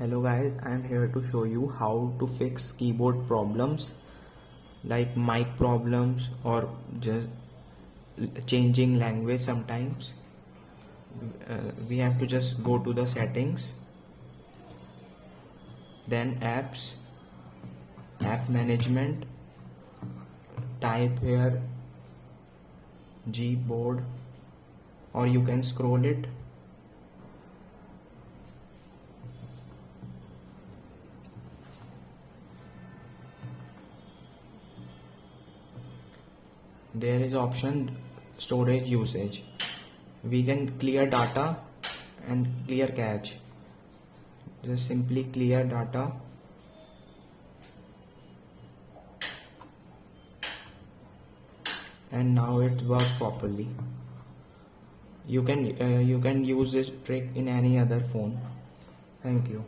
Hello guys, I am here to show you how to fix keyboard problems like mic problems or just changing language sometimes. We have to just go to the settings, then apps, app management, type here Gboard, or you can scroll it. There is option storage usage. We can clear data and clear cache. Just simply clear data and now it works properly. You can use this trick in any other phone. Thank you.